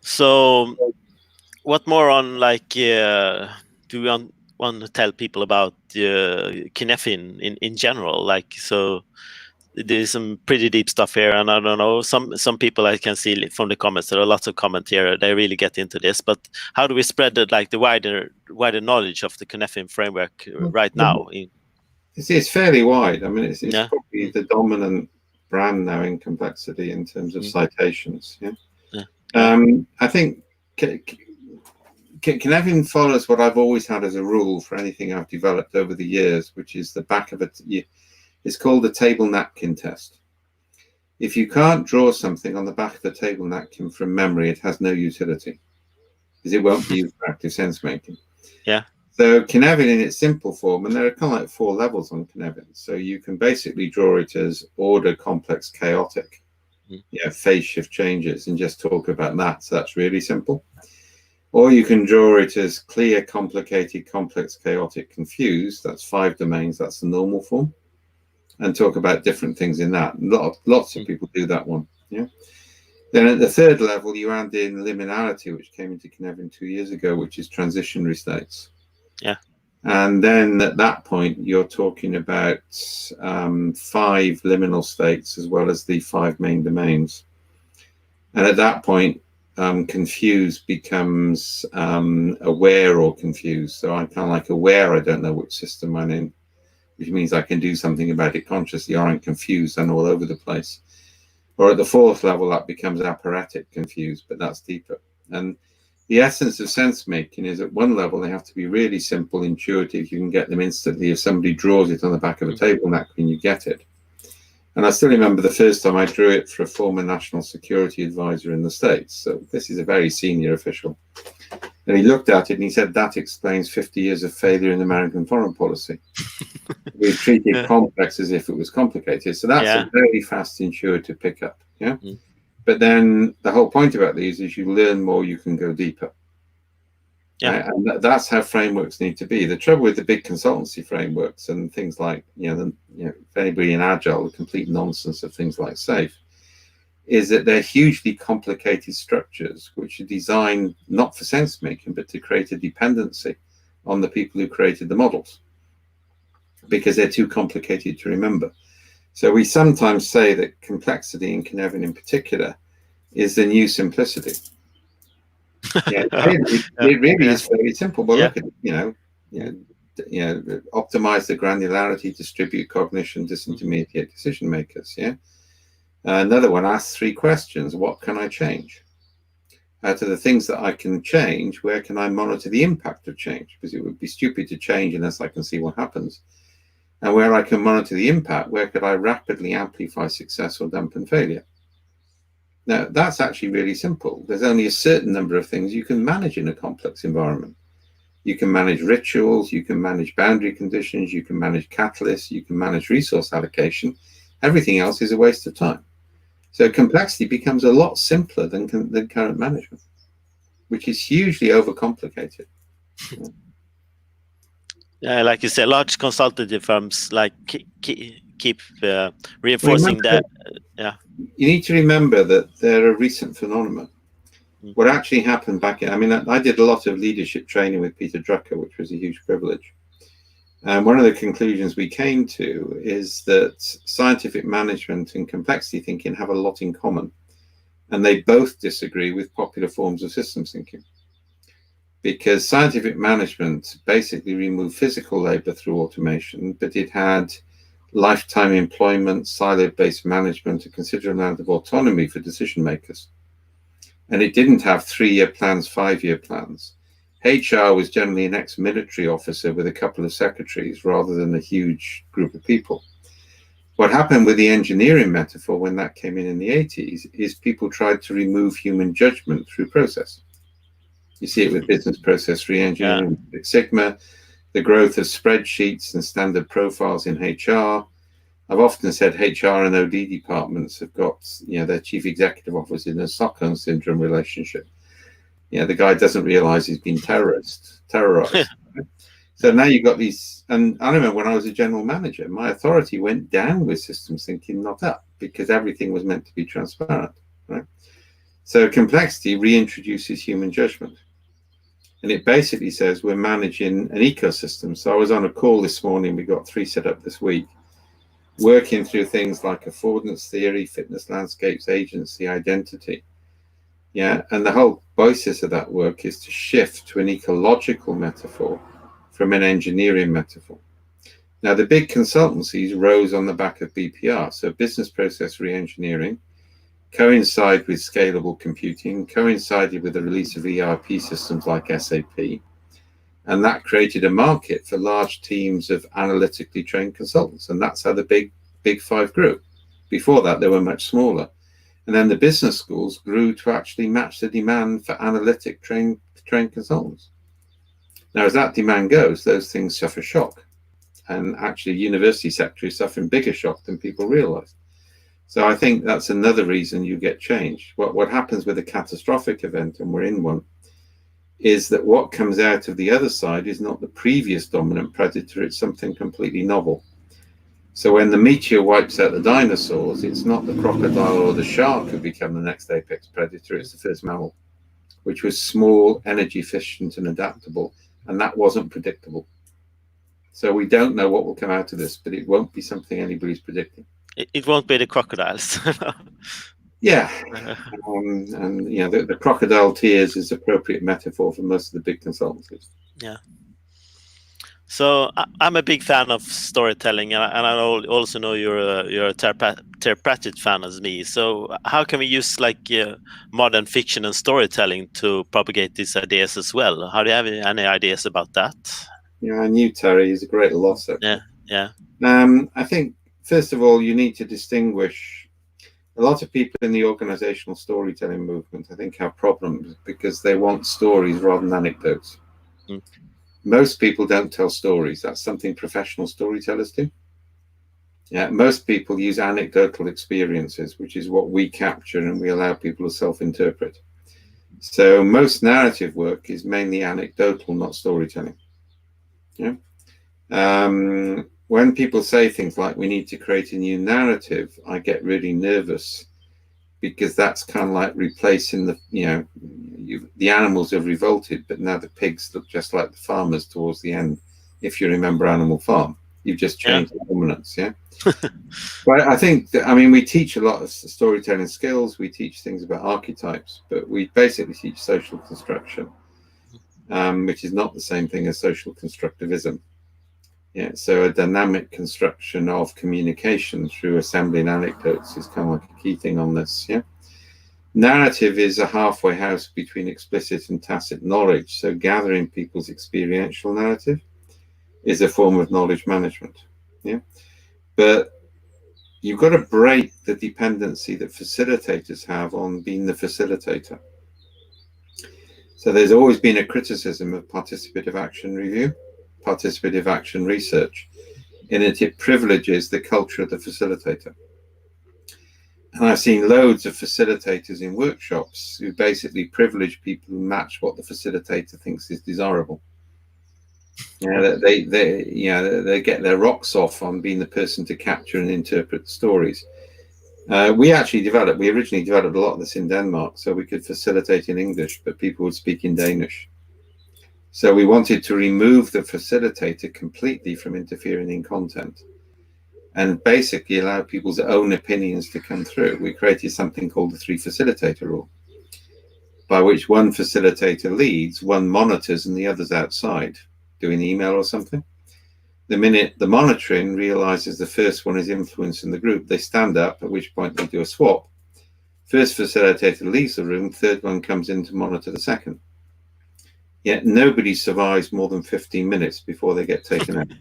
So what more on, like, do we want to tell people about Cynefin in general? Like, so there's some pretty deep stuff here, and I don't know, some people I can see from the comments, there are lots of comments here, they really get into this, but how do we spread the wider knowledge of the Cynefin framework right now? It's fairly wide. I mean, it's probably the dominant brand now in complexity in terms of citations. I think Cynefin follows what I've always had as a rule for anything I've developed over the years, which is the back of it. It's called the table napkin test. If you can't draw something on the back of the table napkin from memory, it has no utility because it won't be used for active sense making. Yeah. So Cynefin in its simple form, and there are kind of like 4 levels on Cynefin. So you can basically draw it as order, complex, chaotic, phase shift changes, and just talk about that. So that's really simple. Or you can draw it as clear, complicated, complex, chaotic, confused. That's 5 domains. That's the normal form. and talk about different things in that. Lots of people do that one. Yeah. Then at the third level, you add in liminality, which came into Canarian 2 years ago, which is transitionary states. Yeah. And then at that point, you're talking about 5 liminal states as well as the 5 main domains. And at that point, confused becomes aware or confused. So I'm kind of like aware, I don't know which system I'm in, which means I can do something about it consciously, or I'm confused and all over the place. Or at the fourth level, that becomes apparatic confused, but that's deeper. And the essence of sense making is at one level, they have to be really simple, intuitive. You can get them instantly. If somebody draws it on the back of a table napkin, you get it. And I still remember the first time I drew it for a former national security advisor in the States. So this is a very senior official. And he looked at it and he said, that explains 50 years of failure in American foreign policy. We treated complex as if it was complicated. So that's a very fast, intuitive pickup. Yeah. But then the whole point about these is you learn more, you can go deeper. Yeah. And that's how frameworks need to be. The trouble with the big consultancy frameworks and things like, if anybody in Agile, the complete nonsense of things like SAFe, is that they're hugely complicated structures which are designed not for sense making, but to create a dependency on the people who created the models, because they're too complicated to remember. So we sometimes say that complexity in Canarian in particular is the new simplicity. It really is very simple. But look at optimize the granularity, distribute cognition, disintermediate decision makers. Yeah. Another one, ask 3 questions. What can I change? Out of the things that I can change, where can I monitor the impact of change? Because it would be stupid to change unless I can see what happens. And where I can monitor the impact, where could I rapidly amplify success or dampen failure? Now, that's actually really simple. There's only a certain number of things you can manage in a complex environment. You can manage rituals, you can manage boundary conditions, you can manage catalysts, you can manage resource allocation. Everything else is a waste of time. So complexity becomes a lot simpler than current management, which is hugely overcomplicated. Yeah, like you said, large consultative firms like keep reinforcing that. You need to remember that they're a recent phenomenon. What actually happened back I did a lot of leadership training with Peter Drucker, which was a huge privilege. And one of the conclusions we came to is that scientific management and complexity thinking have a lot in common. And they both disagree with popular forms of systems thinking. Because scientific management basically removed physical labor through automation, but it had lifetime employment, silo-based management, a considerable amount of autonomy for decision makers. And it didn't have 3-year plans, 5-year plans. HR was generally an ex-military officer with a couple of secretaries rather than a huge group of people. What happened with the engineering metaphor when that came in the 80s is people tried to remove human judgment through process. You see it with business process re-engineering, Six Sigma, the growth of spreadsheets and standard profiles in HR. I've often said HR and OD departments have got, their chief executive office in a Stockholm syndrome relationship. The guy doesn't realize he's been terrorized. So now you've got these, and I remember when I was a general manager, my authority went down with systems thinking, not up, because everything was meant to be transparent, right? So complexity reintroduces human judgment. And it basically says we're managing an ecosystem. So I was on a call this morning, we got 3 set up this week, working through things like affordance theory, fitness landscapes, agency, identity. And the whole basis of that work is to shift to an ecological metaphor from an engineering metaphor. Now, the big consultancies rose on the back of BPR, so business process re-engineering, coincided with scalable computing, coincided with the release of ERP systems like SAP, and that created a market for large teams of analytically trained consultants, and that's how the big 5 grew. Before that, they were much smaller. And then the business schools grew to actually match the demand for analytic trained consultants. Now, as that demand goes, those things suffer shock. And actually, the university sector is suffering bigger shock than people realize. So I think that's another reason you get change. What happens with a catastrophic event, and we're in one, is that what comes out of the other side is not the previous dominant predator, it's something completely novel. So when the meteor wipes out the dinosaurs, it's not the crocodile or the shark who become the next apex predator, it's the first mammal, which was small, energy efficient and adaptable, and that wasn't predictable. So we don't know what will come out of this, but it won't be something anybody's predicting. It won't be the crocodiles. Yeah, and the crocodile tears is appropriate metaphor for most of the big consultancies. Yeah. So I'm a big fan of storytelling, and I also know you're a therapeutic fan as me. So how can we use modern fiction and storytelling to propagate these ideas as well? How do you have any ideas about that? Yeah, I knew Terry is a great loss. Yeah. I think first of all you need to distinguish. A lot of people in the organizational storytelling movement, I think, have problems because they want stories rather than anecdotes. Mm. Most people don't tell stories. That's something professional storytellers do. Yeah, most people use anecdotal experiences, which is what we capture and we allow people to self-interpret. So most narrative work is mainly anecdotal, not storytelling. Yeah. When people say things like we need to create a new narrative, I get really nervous because that's kind of like replacing the animals have revolted, but now the pigs look just like the farmers towards the end. If you remember Animal Farm, you've just changed the dominance. Yeah. But I think we teach a lot of storytelling skills. We teach things about archetypes, but we basically teach social construction, which is not the same thing as social constructivism. Yeah, so a dynamic construction of communication through assembling anecdotes is kind of like a key thing on this. Yeah, narrative is a halfway house between explicit and tacit knowledge. So gathering people's experiential narrative is a form of knowledge management. Yeah, but you've got to break the dependency that facilitators have on being the facilitator. So there's always been a criticism of participative action review, participative action research, in that it privileges the culture of the facilitator. And I've seen loads of facilitators in workshops who basically privilege people who match what the facilitator thinks is desirable. They get their rocks off on being the person to capture and interpret stories. We originally developed a lot of this in Denmark, so we could facilitate in English, but people would speak in Danish. So we wanted to remove the facilitator completely from interfering in content and basically allow people's own opinions to come through. We created something called the 3 facilitator rule, by which one facilitator leads, one monitors, and the other's outside doing email or something. The minute the monitoring realizes the first one is influencing the group, they stand up, at which point they do a swap. First facilitator leaves the room, third one comes in to monitor the second. Yet nobody survives more than 15 minutes before they get taken out.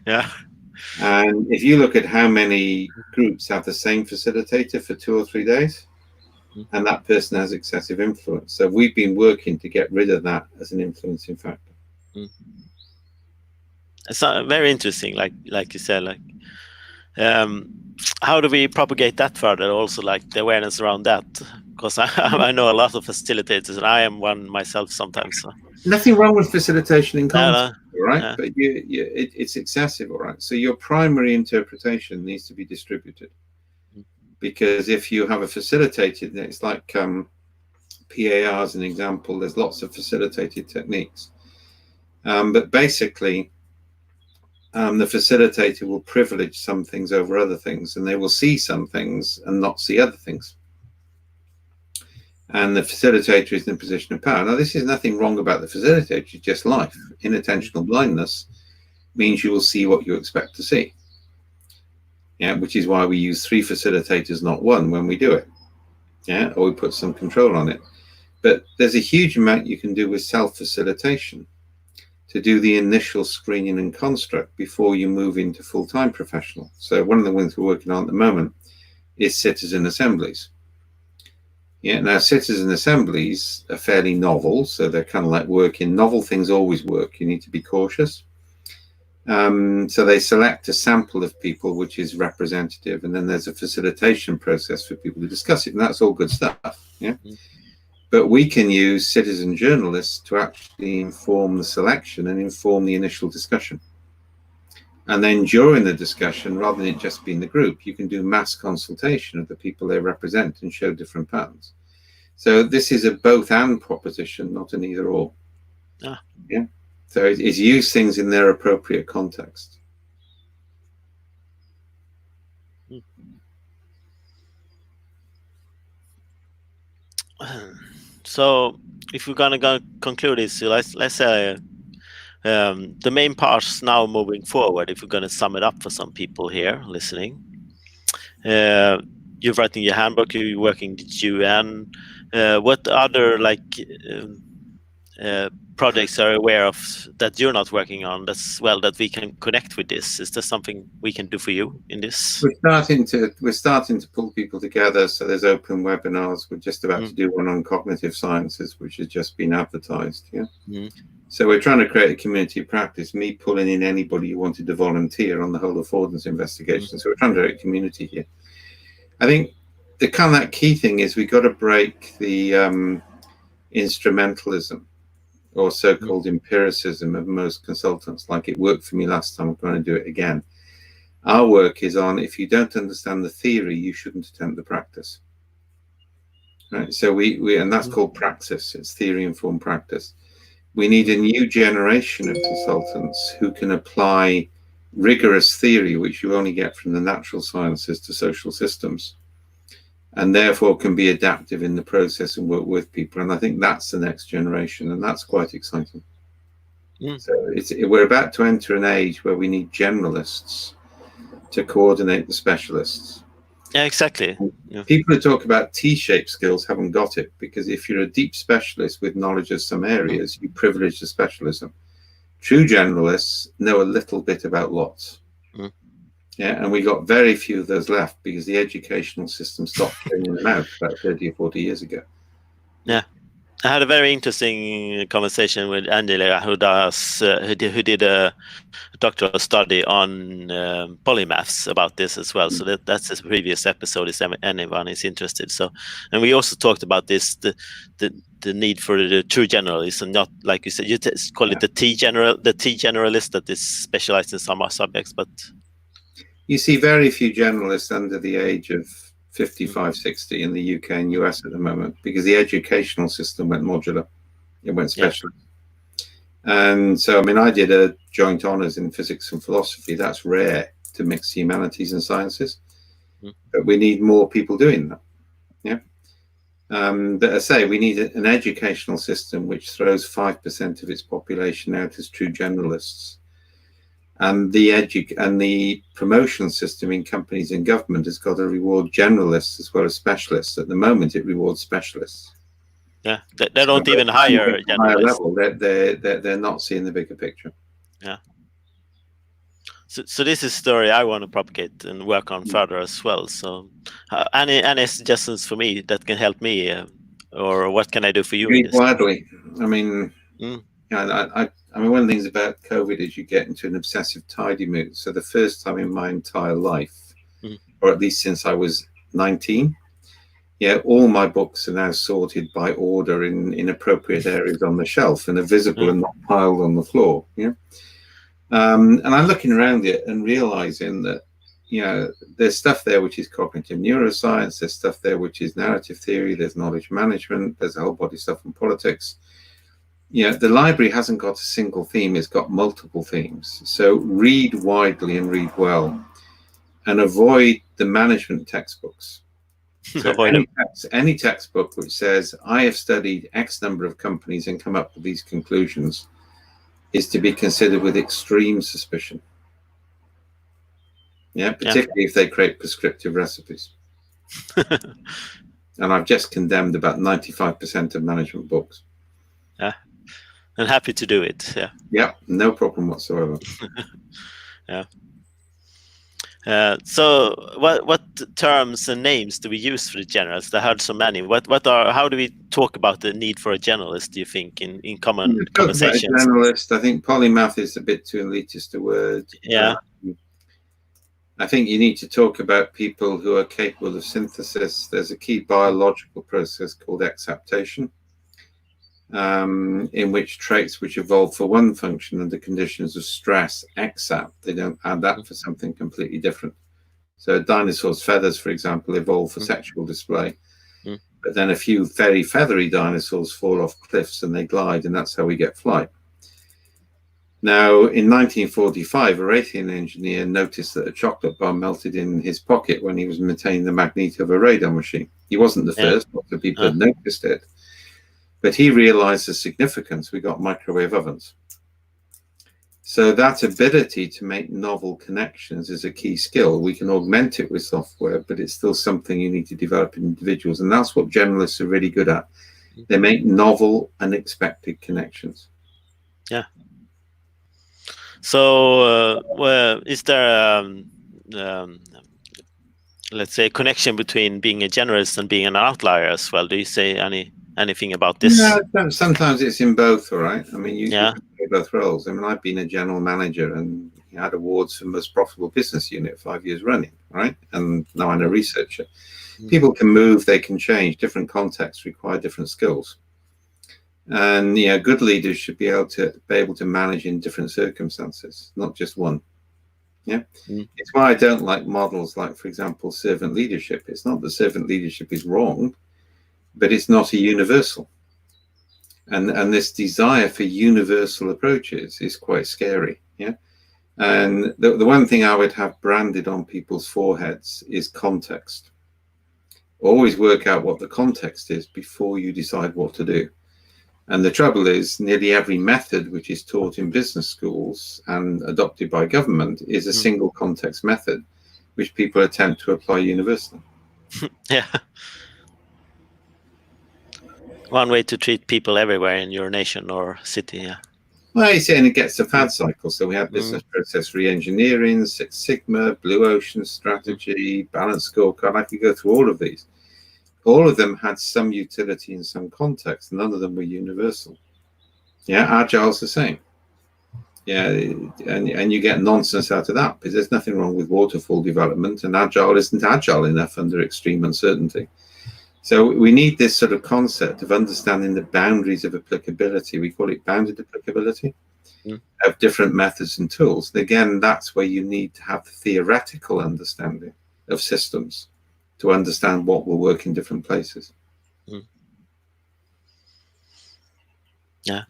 Yeah. And if you look at how many groups have the same facilitator for 2 or 3 days, and that person has excessive influence. So we've been working to get rid of that as an influencing factor. It's very interesting, like you said, how do we propagate that further? Also, the awareness around that, because I know a lot of facilitators, and I am one myself sometimes. So. Nothing wrong with facilitation in concept, right? Yeah. But it's excessive, all right? So your primary interpretation needs to be distributed. Because if you have a facilitated, it's like PAR as an example, there's lots of facilitated techniques. But basically, the facilitator will privilege some things over other things, and they will see some things and not see other things. And the facilitator is in a position of power. Now, this is nothing wrong about the facilitator, it's just life. Inattentional blindness means you will see what you expect to see. Yeah, which is why we use 3 facilitators, not 1, when we do it. Yeah, or we put some control on it. But there's a huge amount you can do with self-facilitation to do the initial screening and construct before you move into full-time professional. So one of the ones we're working on at the moment is citizen assemblies. Yeah, now citizen assemblies are fairly novel, so they're kind of like working. Novel things always work. You need to be cautious. So they select a sample of people which is representative, and then there's a facilitation process for people to discuss it, and that's all good stuff. Yeah. But we can use citizen journalists to actually inform the selection and inform the initial discussion. And then during the discussion, rather than it just being the group, you can do mass consultation of the people they represent and show different patterns. So this is a both and proposition, not an either or. Yeah. So it's use things in their appropriate context. So if we're gonna conclude this, let's say the main parts now moving forward. If we're gonna sum it up for some people here listening, you're writing your handbook. You're working with UN. What other projects are aware of that you're not working on that we can connect with this? Is there something we can do for you in this? We're starting to pull people together. So there's open webinars. We're just about to do one on cognitive sciences, which has just been advertised. Yeah. So we're trying to create a community of practice, me pulling in anybody who wanted to volunteer on the whole affordance investigation. So we're trying to create a community here. I think that key thing is we've got to break the instrumentalism or so-called empiricism of most consultants. Like, it worked for me last time, I'm going to do it again. Our work is on, if you don't understand the theory, you shouldn't attempt the practice. Right? So and that's called praxis. It's theory-informed practice. We need a new generation of consultants who can apply rigorous theory, which you only get from the natural sciences, to social systems, and therefore can be adaptive in the process and work with people. And I think that's the next generation, and that's quite exciting. So we're about to enter an age where we need generalists to coordinate the specialists. Yeah, exactly. Yeah. People who talk about T-shaped skills haven't got it, because if you're a deep specialist with knowledge of some areas, you privilege the specialism. True generalists know a little bit about lots. Yeah, and we got very few of those left because the educational system stopped training them out about 30 or 40 years ago. Yeah. I had a very interesting conversation with Angela, who did a doctoral study on polymaths about this as well. So that's a previous episode, if anyone is interested. So, and we also talked about this, the need for the true generalist, and not, like you said, you call it the T generalist that is specialized in some subjects, but you see very few generalists under the age of 55, 60 in the UK and US at the moment, because the educational system went modular. It went specialist. Yeah. And so, I mean, I did a joint honours in physics and philosophy. That's rare to mix humanities and sciences. But we need more people doing that. Yeah. But I say, we need an educational system which throws 5% of its population out as true generalists. And the promotion system in companies and government has got to reward generalists as well as specialists. At the moment, it rewards specialists. Yeah, they don't even hire generalists. Level, they're not seeing the bigger picture. Yeah. So this is a story I want to propagate and work on further as well. So any suggestions for me that can help me, or what can I do for you? Gladly. I mean, I mean, one of the things about COVID is you get into an obsessive tidy mood. So the first time in my entire life, or at least since I was 19, all my books are now sorted by order in appropriate areas on the shelf and are visible and not piled on the floor. Yeah. And I'm looking around it and realizing that, there's stuff there which is cognitive neuroscience, there's stuff there which is narrative theory, there's knowledge management, there's a whole body of stuff in politics. The library hasn't got a single theme, it's got multiple themes. So read widely and read well, and avoid the management textbooks. So any textbook which says, I have studied X number of companies and come up with these conclusions, is to be considered with extreme suspicion. Particularly if they create prescriptive recipes. And I've just condemned about 95% of management books. Yeah. And happy to do it. Yeah. Yeah, no problem whatsoever. Yeah. So what terms and names do we use for the generalists? I heard so many. How do we talk about the need for a generalist, do you think, in common conversations? Generalist, I think polymath is a bit too elitist a word. Yeah. I think you need to talk about people who are capable of synthesis. There's a key biological process called exaptation. in which traits which evolve for one function under conditions of stress exap, they don't add that for something completely different. So dinosaurs' feathers, for example, evolve for sexual display. But then a few very feathery dinosaurs fall off cliffs and they glide, and that's how we get flight. Now, in 1945, a Raytheon engineer noticed that a chocolate bar melted in his pocket when he was maintaining the magnet of a radar machine. He wasn't the first, lots of people had noticed it. But he realized the significance. We got microwave ovens. So that ability to make novel connections is a key skill. We can augment it with software, but it's still something you need to develop in individuals. And that's what generalists are really good at. They make novel, unexpected connections. Yeah. So, is there, let's say, a connection between being a generalist and being an outlier as well? Do you say anything about this? Yeah, sometimes it's in both, all right? I mean, you play both roles. I mean, I've been a general manager and had awards for most profitable business unit 5 years running, right? And now I'm a researcher. People can move, they can change. Different contexts require different skills. And good leaders should be able to manage in different circumstances, not just one. Yeah, it's why I don't like models like, for example, servant leadership. It's not that servant leadership is wrong, but it's not a universal. And this desire for universal approaches is quite scary. Yeah, and the one thing I would have branded on people's foreheads is context. Always work out what the context is before you decide what to do. And the trouble is, nearly every method which is taught in business schools and adopted by government is a single context method, which people attempt to apply universally. Yeah. One way to treat people everywhere in your nation or city. Yeah. Well, you see, and it gets a fad cycle. So we have business process re-engineering, Six Sigma, Blue Ocean strategy, balanced scorecard. I could go through all of these. All of them had some utility in some context. None of them were universal. Yeah, Agile's the same. Yeah, and you get nonsense out of that because there's nothing wrong with waterfall development, and Agile isn't agile enough under extreme uncertainty. So we need this sort of concept of understanding the boundaries of applicability. We call it bounded applicability of different methods and tools. And again, that's where you need to have the theoretical understanding of systems to understand what will work in different places. Yeah.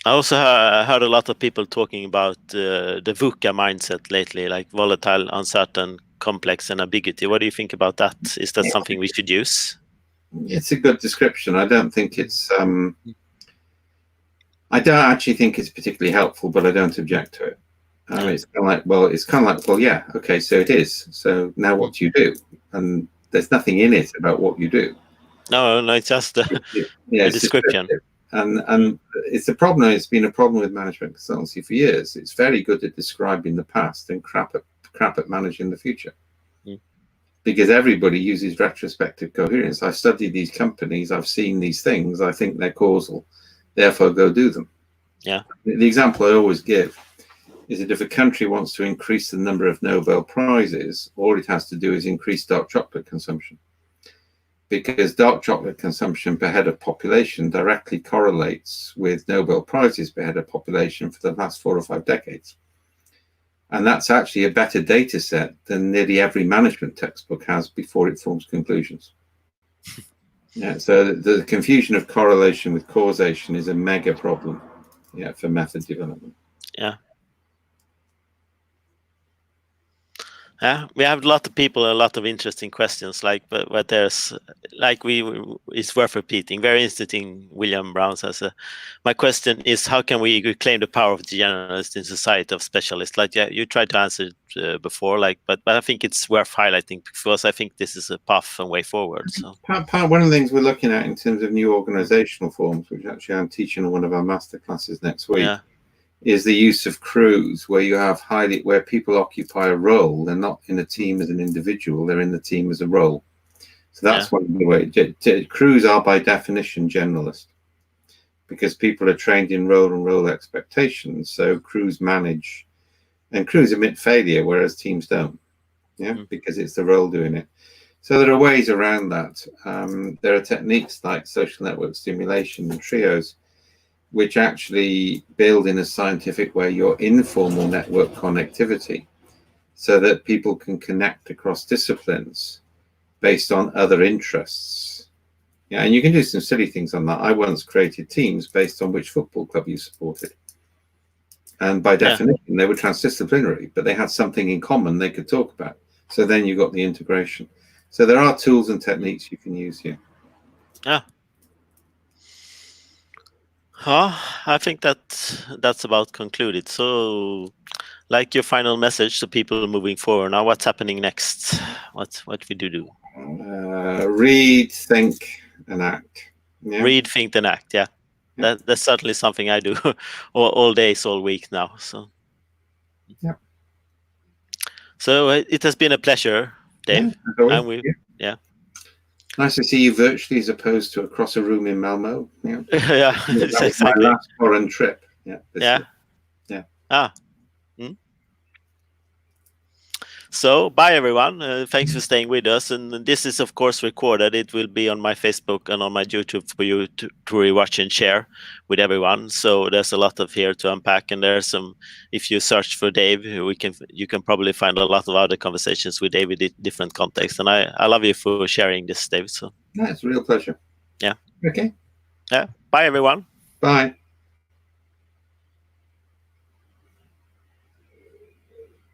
I also heard a lot of people talking about the VUCA mindset lately, like volatile, uncertain, complex, and ambiguity. What do you think about that? Is that something we should use? It's a good description. I don't think it's... I don't actually think it's particularly helpful, but I don't object to it. It's kind of like, well, yeah, okay, so it is. So now what do you do? And there's nothing in it about what you do. No, it's just a description. And it's a problem. It's been a problem with management consultancy for years. It's very good at describing the past and crap at managing the future. Because everybody uses retrospective coherence. I've studied these companies. I've seen these things. I think they're causal. Therefore, go do them. Yeah. The example I always give is that if a country wants to increase the number of Nobel Prizes, all it has to do is increase dark chocolate consumption. Because dark chocolate consumption per head of population directly correlates with Nobel Prizes per head of population for the last 4 or 5 decades. And that's actually a better data set than nearly every management textbook has before it forms conclusions. Yeah, so the confusion of correlation with causation is a mega problem, for method development. Yeah. Yeah, we have a lot of people, a lot of interesting questions. But there's it's worth repeating. Very interesting. William Brown says, "My question is, how can we reclaim the power of the generalist in society of specialists?" You tried to answer it before, but I think it's worth highlighting because I think this is a path and way forward. So one of the things we're looking at in terms of new organizational forms, which actually I'm teaching in one of our master classes next week. Yeah. Is the use of crews, where you have where people occupy a role. They're not in a team as an individual, they're in the team as a role. So that's one of the ways. Crews are by definition generalist because people are trained in role and role expectations. So crews manage, and crews admit failure, whereas teams don't. Yeah, because it's the role doing it. So there are ways around that. There are techniques like social network stimulation and trios, which actually build in a scientific way your informal network connectivity so that people can connect across disciplines based on other interests. Yeah, and you can do some silly things on that. I once created teams based on which football club you supported. And by definition, they were transdisciplinary, but they had something in common they could talk about. So then you got the integration. So there are tools and techniques you can use here. Yeah. I think that's about concluded. So, like your final message to people moving forward now, what's happening next? What we do? Read, think, and act. Yeah. Read, think, and act. Yeah. That's certainly something I do all days, all week now. So. Yeah. So it has been a pleasure, Dave. Yeah. Nice to see you virtually as opposed to across a room in Malmo. Yeah. Yeah. That was my last foreign trip. Yeah. Yeah. Yeah. So, bye everyone. Thanks for staying with us. And this is, of course, recorded. It will be on my Facebook and on my YouTube for you to rewatch and share with everyone. So there's a lot of here to unpack. And there's some, if you search for Dave, you can probably find a lot of other conversations with Dave in different contexts. And I love you for sharing this, Dave. So yeah, it's a real pleasure. Yeah. Okay. Yeah. Bye everyone. Bye.